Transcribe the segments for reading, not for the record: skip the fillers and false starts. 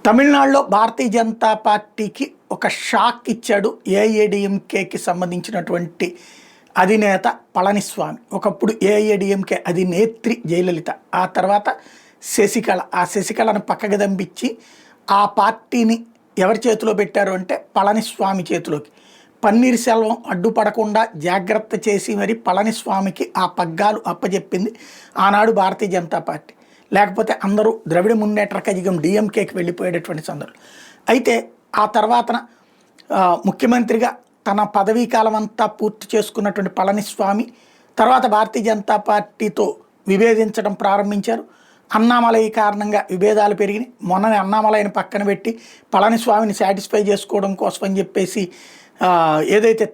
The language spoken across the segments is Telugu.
తమిళనాడులో భారతీయ జనతా పార్టీకి ఒక షాక్ ఇచ్చాడు ఏఐఏడీఎంకేకి సంబంధించినటువంటి అధినేత పళనిస్వామి. ఒకప్పుడు ఏఐఏడీఎంకే అధినేత్రి జయలలిత, ఆ తర్వాత శశికళ. ఆ శశికళను పక్కకు దంపించి ఆ పార్టీని ఎవరి చేతిలో పెట్టారు అంటే పళనిస్వామి చేతిలోకి. పన్నీర్ సెల్వం అడ్డుపడకుండా జాగ్రత్త చేసి మరి పళనిస్వామికి ఆ పగ్గాలు అప్పచెప్పింది ఆనాడు భారతీయ జనతా పార్టీ. లేకపోతే అందరూ ద్రవిడ మున్నేట్ర కజగం డిఎంకేకి వెళ్ళిపోయేటటువంటి సందర్భం. అయితే ఆ తర్వాతన ముఖ్యమంత్రిగా తన పదవీ కాలం అంతా పూర్తి చేసుకున్నటువంటి పళనిస్వామి తర్వాత భారతీయ జనతా పార్టీతో విభేదించడం ప్రారంభించారు. అన్నామలై కారణంగా విభేదాలు పెరిగినాయి. మొన్ననే అన్నామలైని పక్కన పెట్టి పళనిస్వామిని సాటిస్ఫై చేసుకోవడం కోసం అని చెప్పేసి ఏదైతే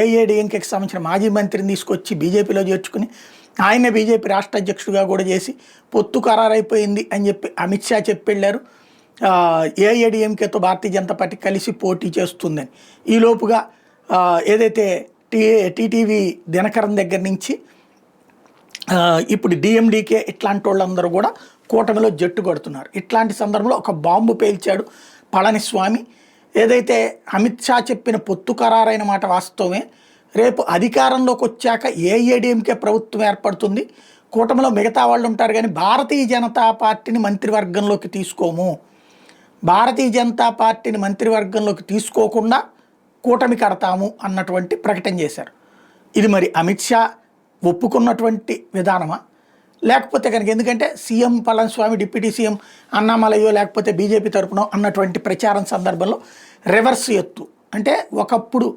ఏఐఏడీఎంకేకి సంబంధించిన మాజీ మంత్రిని తీసుకొచ్చి బీజేపీలో చేర్చుకుని ఆయనే బీజేపీ రాష్ట్ర అధ్యక్షుడిగా కూడా చేసి పొత్తు ఖరారైపోయింది అని చెప్పి అమిత్ షా చెప్పెళ్ళారు. ఏఐఏడీఎంకేతో భారతీయ జనతా పార్టీ కలిసి పోటీ చేస్తుందని. ఈలోపుగా ఏదైతే టీటీవీ దినకరన్ దగ్గర నుంచి ఇప్పుడు డిఎండికే ఇట్లాంటి వాళ్ళందరూ కూడా కూటమిలో జట్టు కొడుతున్నారు. ఇట్లాంటి సందర్భంలో ఒక బాంబు పేల్చాడు పళనిస్వామి. ఏదైతే అమిత్ షా చెప్పిన పొత్తు ఖరారైన మాట వాస్తవమే. రేపు అధికారంలోకి వచ్చాక ఏఐఏడీఎంకే ప్రభుత్వం ఏర్పడుతుంది, కూటమిలో మిగతా వాళ్ళు ఉంటారు, కానీ భారతీయ జనతా పార్టీని మంత్రివర్గంలోకి తీసుకోము, భారతీయ జనతా పార్టీని మంత్రివర్గంలోకి తీసుకోకుండా కూటమి కడతాము అన్నటువంటి ప్రకటన చేశారు. ఇది మరి అమిత్ షా ఒప్పుకున్నటువంటి విధానమా లేకపోతే కనుక, ఎందుకంటే సీఎం పళనిస్వామి డిప్యూటీ సీఎం అన్నామలయ్యో లేకపోతే బీజేపీ తరపునో అన్నటువంటి ప్రచారం సందర్భంలో రివర్స్ ఎత్తు. అంటే ఒకప్పుడు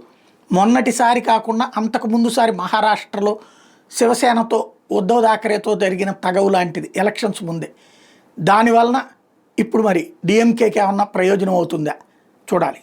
మొన్నటిసారి కాకుండా అంతకు ముందుసారి మహారాష్ట్రలో శివసేనతో ఉద్ధవ్ థాకరేతో జరిగిన తగవు లాంటిది ఎలక్షన్స్ ముందే. దానివలన ఇప్పుడు మరి డిఎంకేకి ఏమన్నా ప్రయోజనం అవుతుందా చూడాలి.